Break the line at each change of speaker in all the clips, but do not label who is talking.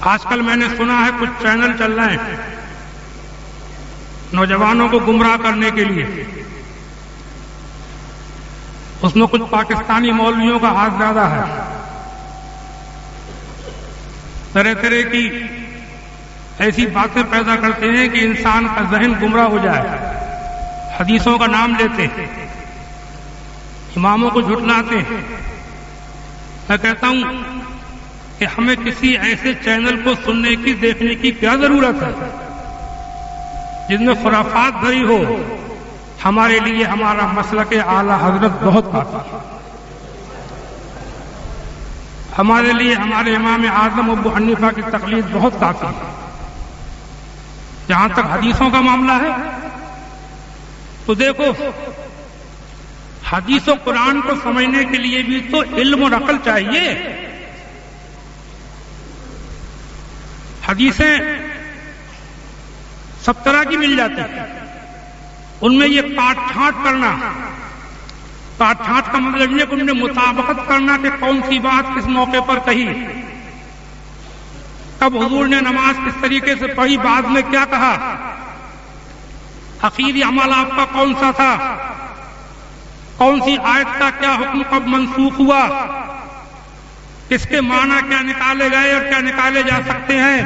آج کل میں نے سنا ہے کچھ چینل چل رہے ہیں نوجوانوں کو گمراہ کرنے کے لیے، اس میں کچھ پاکستانی مولویوں کا ہاتھ زیادہ ہے، طرح طرح کی ایسی باتیں پیدا کرتے ہیں کہ انسان کا ذہن گمراہ ہو جائے، حدیثوں کا نام لیتے ہیں، اماموں کو جھٹلاتے ہیں۔ میں کہتا ہوں کہ ہمیں کسی ایسے چینل کو سننے کی دیکھنے کی کیا ضرورت ہے جس میں خرافات بھری ہو؟ ہمارے لیے ہمارا مسلک اعلیٰ حضرت بہت کافی ہے، ہمارے لیے ہمارے امام اعظم ابو حنیفہ کی تقلید بہت کافی ہے۔ جہاں تک حدیثوں کا معاملہ ہے تو دیکھو، حدیث و قرآن کو سمجھنے کے لیے بھی تو علم اور عقل چاہیے۔ حدیثیں سب طرح کی مل جاتی ہیں، ان میں یہ کاٹ چھانٹ کرنا، کاٹ چھانٹ کا مطلب یہ کہ ان میں مطابقت کرنا کہ کون سی بات کس موقع پر کہی، کب حضور نے نماز کس طریقے سے پڑھی، بعد میں کیا کہا، اخیری عمل آپ کا کون سا تھا، کون سی آیت کا کیا حکم کب منسوخ ہوا، کس کے معنی کیا نکالے گئے اور کیا نکالے جا سکتے ہیں،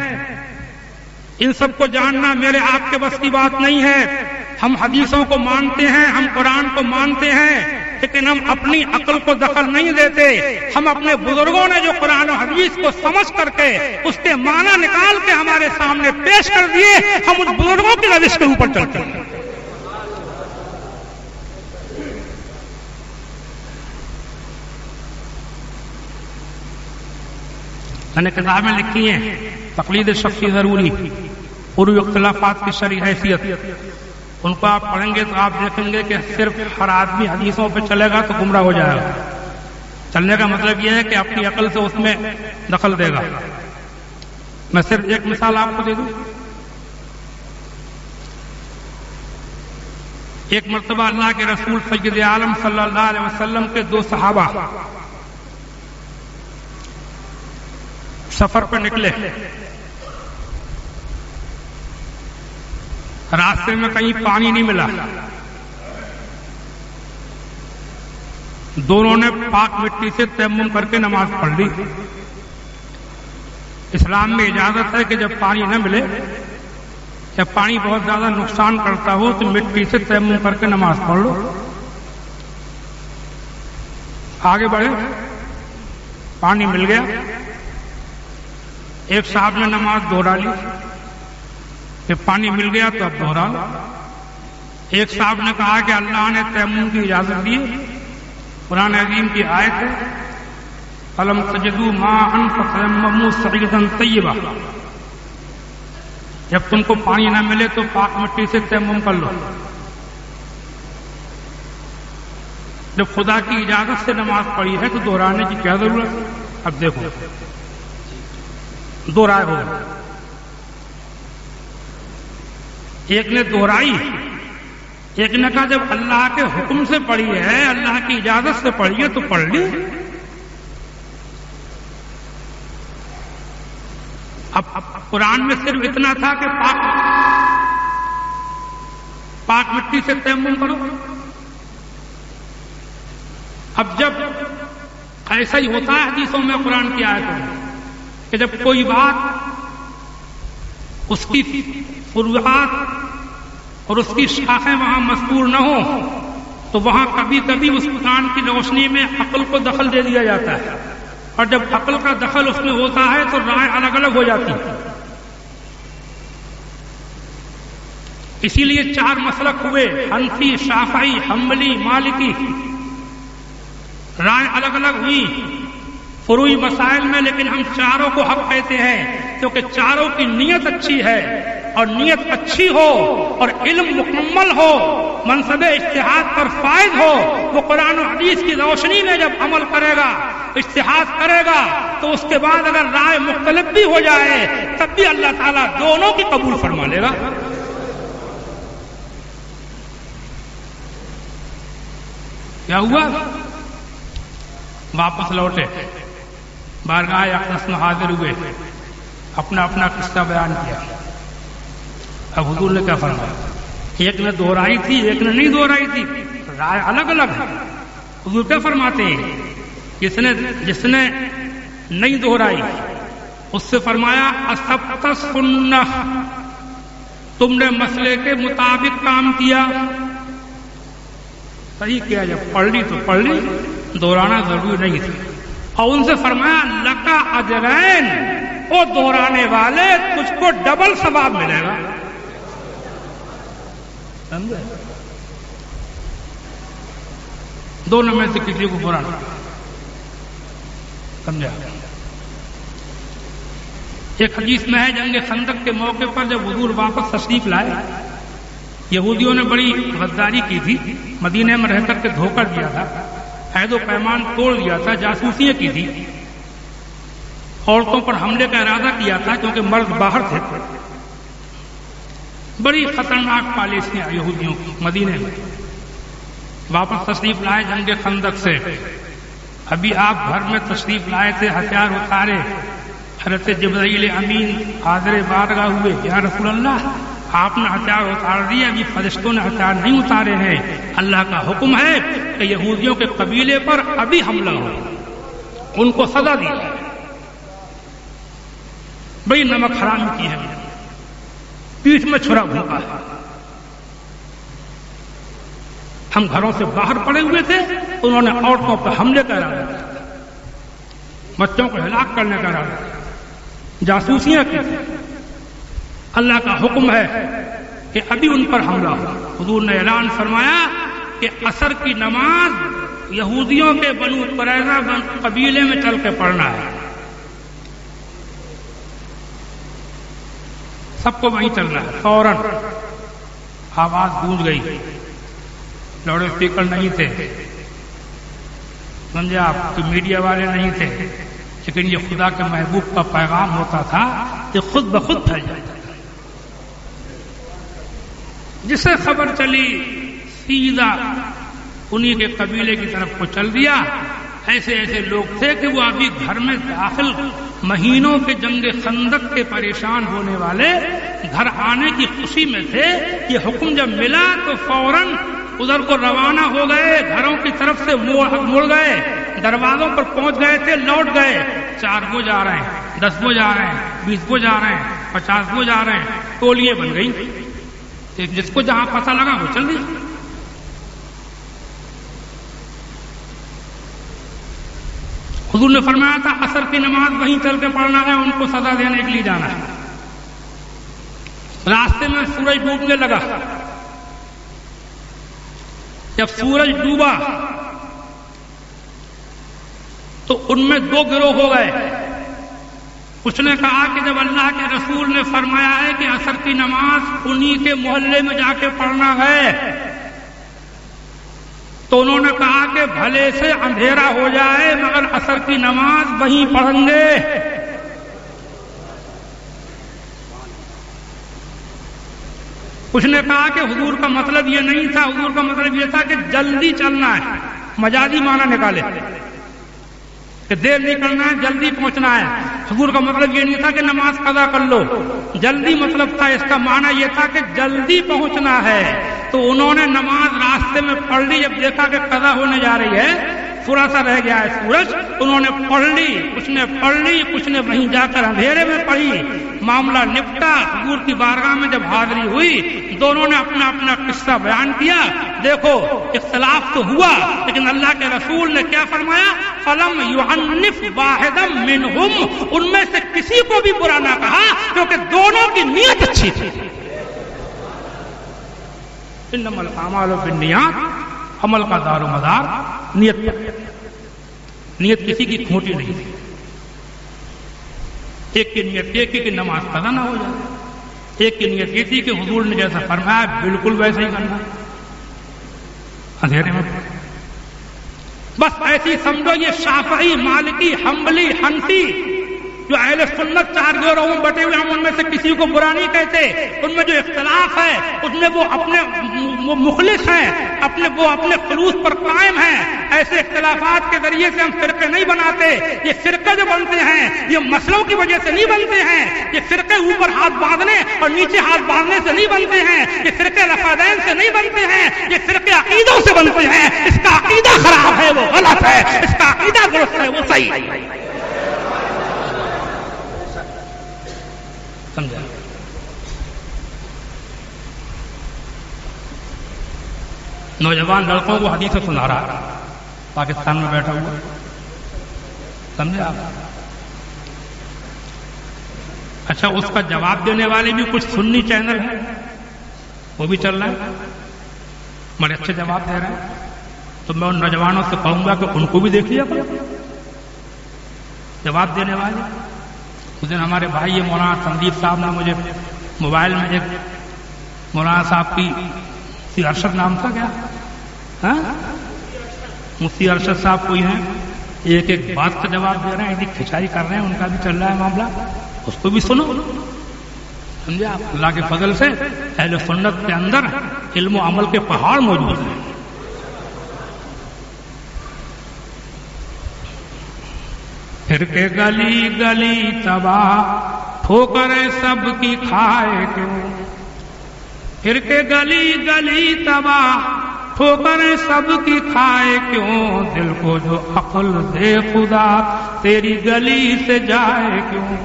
ان سب کو جاننا میرے آپ کے بس کی بات نہیں ہے۔ ہم حدیثوں کو مانتے ہیں، ہم قرآن کو مانتے ہیں، لیکن ہم اپنی عقل کو دخل نہیں دیتے۔ ہم اپنے بزرگوں نے جو قرآن و حدیث کو سمجھ کر کے اس کے معنی نکال کے ہمارے سامنے پیش کر دیے، ہم ان بزرگوں کی روش کے اوپر چلتے ہیں۔ میں نے کتابیں لکھی ہیں، تقلید شخصی ضروری، پوری اختلافات کی شرعی حیثیت، ان کو آپ پڑھیں گے تو آپ دیکھیں گے کہ صرف ہر آدمی حدیثوں پہ چلے گا تو گمراہ ہو جائے گا۔ چلنے کا مطلب یہ ہے کہ اپنی عقل سے اس میں دخل دے گا۔ میں صرف ایک مثال آپ کو دے دوں۔ ایک مرتبہ اللہ کے رسول سید عالم صلی اللہ علیہ وسلم کے دو صحابہ سفر پر نکلے، راستے میں کہیں پانی نہیں ملا، دونوں نے پاک مٹی سے تیمم کر کے نماز پڑھ لی۔ اسلام میں اجازت ہے کہ جب پانی نہ ملے یا پانی بہت زیادہ نقصان کرتا ہو تو مٹی سے تیمم کر کے نماز پڑھ لو۔ آگے بڑھے، پانی مل گیا، ایک صاحب نے نماز دوہرا لی، کہ پانی مل گیا تو اب دوہرا۔ ایک صاحب نے کہا کہ اللہ نے تیمم کی اجازت دی، قرآن عظیم کی آیت ہے فَلَمْ تَجِدُوا مَاءً فَتَيَمَّمُوا صَعِيدًا طَيِّبًا، جب تم کو پانی نہ ملے تو پاک مٹی سے تیمم کر لو۔ جب خدا کی اجازت سے نماز پڑھی ہے تو دوہرانے کی کیا ضرورت ہے؟ اب دیکھو، دو رائے ہو گئی، ایک نے دوہرائی، ایک نے کہا جب اللہ کے حکم سے پڑھی ہے، اللہ کی اجازت سے پڑھی ہے تو پڑھ لی۔ اب قرآن میں صرف اتنا تھا کہ پاک مٹی سے تیمم کرو۔ اب جب ایسا ہی ہوتا ہے حدیثوں میں قرآن کی آیت ہے کہ جب کوئی بات اس کی فروعات اور اس کی شاخیں وہاں مذکور نہ ہو تو وہاں کبھی کبھی اس قرآن کی روشنی میں عقل کو دخل دے دیا جاتا ہے، اور جب عقل کا دخل اس میں ہوتا ہے تو رائے الگ الگ ہو جاتی ہے۔ اسی لیے چار مسلک ہوئے، حنفی، شافعی، حنبلی، مالکی، رائے الگ الگ ہوئی فروعی مسائل میں، لیکن ہم چاروں کو حق کہتے ہیں کیونکہ چاروں کی نیت اچھی ہے، اور نیت اچھی ہو اور علم مکمل ہو، منصب اجتہاد پر فائز ہو، وہ قرآن و حدیث کی روشنی میں جب عمل کرے گا، اجتہاد کرے گا، تو اس کے بعد اگر رائے مختلف بھی ہو جائے تب بھی اللہ تعالیٰ دونوں کی قبول فرما لے گا۔ کیا ہوا؟ واپس لوٹے، بارگاہ اقدس میں حاضر ہوئے، اپنا اپنا قصہ بیان کیا. اب حضور نے کیا فرمایا؟ ایک نے دہرائی تھی، ایک نے نہیں دہرائی تھی، رائے الگ الگ ہے. حضور کیا فرماتے ہیں؟ جس نے نہیں دہرائی اس سے فرمایا اصبت السنہ، تم نے مسئلے کے مطابق کام کیا، صحیح کیا. جب پڑھ لی تو پڑھ لی، دہرانا ضروری نہیں تھا. اور ان سے فرمایا لکا اجرین، وہ دہرانے والے تجھ کو ڈبل ثواب ملے گا. سمجھے؟ دونوں میں سے کسی کو برا نہ سمجھا. ایک حدیث میں ہے جنگ خندق کے موقع پر جب حضور واپس تشریف لائے، یہودیوں نے بڑی غداری کی تھی، مدینے میں رہ کر کے دھوکہ دیا تھا، عہد و پیمان توڑ دیا تھا، جاسوسیاں کی تھی، عورتوں پر حملے کا ارادہ کیا تھا کیونکہ مرد باہر تھے. بڑی خطرناک پالیسیاں یہودیوں کی. مدینے میں واپس تشریف لائے جنگ خندق سے. ابھی آپ گھر میں تشریف لائے تھے، ہتھیار اتارے، حضرت جبرائیل امین حاضر بارگاہ ہوئے، یا رسول اللہ آپ نے ہتھیار اتار دیے، ابھی فرشتوں نے ہتھیار نہیں اتارے ہیں، اللہ کا حکم ہے کہ یہودیوں کے قبیلے پر ابھی حملہ ہو، ان کو سزا دی جائے. بڑی نمک حرام کی ہے، پیٹھ میں چھرا بھونکا ہے. ہم گھروں سے باہر پڑے ہوئے تھے، انہوں نے عورتوں پر حملے کا ارادہ کیا، بچوں کو ہلاک کرنے کا ارادہ کیا، جاسوسیاں کی. اللہ کا حکم ہے کہ ابھی ان پر حملہ ہو. حضور نے اعلان فرمایا کہ عصر کی نماز یہودیوں کے بنو قریظہ قبیلے میں چل کے پڑھنا ہے، سب کو وہیں چلنا ہے. فوراً آواز گونج گئی، لاؤڈ اسپیکر نہیں تھے، سمجھے آپ، تو میڈیا والے نہیں تھے، لیکن یہ خدا کے محبوب کا پیغام ہوتا تھا کہ خود بخود پھیل جاتا تھا. جسے خبر چلی سیدھا انہی کے قبیلے کی طرف کو چل دیا. ایسے ایسے لوگ تھے کہ وہ ابھی گھر میں داخل، مہینوں کے جنگ خندق کے پریشان ہونے والے گھر آنے کی خوشی میں تھے. یہ حکم جب ملا تو فوراً ادھر کو روانہ ہو گئے، گھروں کی طرف سے مڑ گئے، دروازوں پر پہنچ گئے تھے، لوٹ گئے. 4 وہ جا رہے ہیں، 10 وہ جا رہے ہیں، 20 وہ جا رہے ہیں، 50 وہ جا رہے ہیں. ٹولیاں بن گئی، جس کو جہاں پتہ لگا وہ چل گئی. حضور نے فرمایا تھا عصر کی نماز وہیں چل کے پڑھنا ہے، ان کو سزا دینے کے لیے جانا ہے. راستے میں سورج ڈوبنے لگا. جب سورج ڈوبا تو ان میں 2 گروہ ہو گئے. کچھ نے کہا کہ جب اللہ کے رسول نے فرمایا ہے کہ عصر کی نماز انہی کے محلے میں جا کے پڑھنا ہے، تو انہوں نے کہا کہ بھلے سے اندھیرا ہو جائے مگر عصر کی نماز وہیں پڑھیں گے. کچھ نے کہا کہ حضور کا مطلب یہ نہیں تھا، حضور کا مطلب یہ تھا کہ جلدی چلنا ہے، مجازی معنی نکالے کہ دیر نہیں کرنا ہے، جلدی پہنچنا ہے. حضور کا مطلب یہ نہیں تھا کہ نماز قضا کر لو، جلدی مطلب تھا، اس کا معنی یہ تھا کہ جلدی پہنچنا ہے. تو انہوں نے نماز راستے میں پڑھ لی. جب دیکھا کہ قضا ہونے جا رہی ہے، تھوڑا سا رہ گیا ہے سورج، انہوں نے پڑھ لی. کچھ نے پڑھ لی، کچھ نے وہیں جا کر اندھیرے میں پڑھی. معاملہ نپٹا. حضور کی بارگاہ میں جب حاضری ہوئی، دونوں نے اپنا اپنا قصہ بیان کیا. دیکھو اختلاف تو ہوا، لیکن اللہ کے رسول نے کیا فرمایا؟ فلم یعنف واحدا منہم، ان میں سے کسی کو بھی برا نہ کہا کیونکہ دونوں کی نیت اچھی تھی. انما الاعمال بالنیات، عمل کا دار و مدار نیت پر. نیت کسی کی کھوٹی نہیں تھی. ایک کی نیت یہ کہ نماز قضا نہ ہو جائے، ایک کی نیت یہ تھی کہ حضور نے جیسا فرمایا بالکل ویسے ہی کرنا، اندھیرے میں. بس ایسی سمجھو یہ شافعی، مالکی، حنبلی، حنفی جو اہل سنت 4 گروہوں میں بٹے ہوئے ہم ان میں سے کسی کو برا نہیں کہتے، ان میں جو اختلاف ہے اس میں وہ اپنے مخلص ہیں، وہ اپنے خلوص پر قائم ہیں. ایسے اختلافات کے ذریعے سے ہم فرقے نہیں بناتے. یہ فرقے جو بنتے ہیں یہ مسئلوں کی وجہ سے نہیں بنتے ہیں. یہ فرقے اوپر ہاتھ باندھنے اور نیچے ہاتھ باندھنے سے نہیں بنتے ہیں. یہ فرقے رفادین سے نہیں بنتے ہیں. یہ فرقے عقیدوں سے بنتے ہیں. اس کا عقیدہ خراب ہے وہ غلط ہے، اس کا عقیدہ درست ہے وہ صحیح ہے. سمجھا؟ نوجوان لڑکوں کو حدیث سنا رہا پاکستان میں بیٹھا ہوا، سمجھے آپ؟ اچھا، اس کا جواب دینے والے بھی کچھ سنی چینل ہیں، وہ بھی چل رہا ہے، بڑے اچھے جواب دے رہے ہیں. تو میں ان نوجوانوں سے کہوں گا کہ ان کو بھی دیکھ لیا کرو جواب دینے والے. اس دن ہمارے بھائی یہ مولانا سندیپ صاحب نے مجھے موبائل میں ایک مولانا صاحب کی مفتی ارشد نام تھا کیا؟ ہاں، مفتی ارشد صاحب کوئی ہیں، ایک ایک بات کا جواب دے رہے ہیں، ایک کھچائی کر رہے ہیں، ان کا بھی چل رہا ہے معاملہ، اس کو بھی سنو. سمجھے آپ؟ اللہ کے فضل سے اہل سنت کے اندر علم و عمل کے پہاڑ موجود ہیں. پھر کے گلی گلی تباہ ٹھوکریں سب کی کھائے کیوں، پھر کے گلی گلی تباہ ٹھوکریں سب کی کھائے کیوں، دل کو جو عقل دے خدا تیری گلی سے جائے کیوں.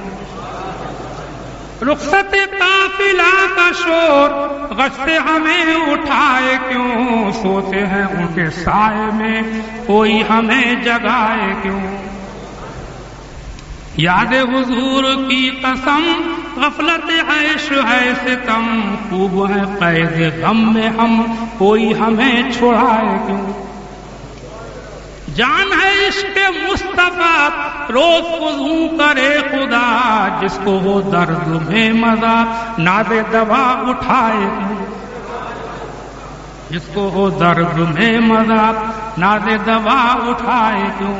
رخصت قافلہ کا شور غشت ہمیں اٹھائے کیوں، سوتے ہیں ان کے سائے میں کوئی ہمیں جگائے کیوں. یاد حضور کی قسم غفلت عیش ہے ستم، خوب ہے قید غم میں ہم کوئی ہمیں چھڑائے کیوں. جان ہے عشق مصطفیٰ روز فضو کرے خدا، جس کو وہ درد میں مزہ ناد دوا اٹھائے کیوں، جس کو وہ درد میں مزہ ناد دوا اٹھائے کیوں.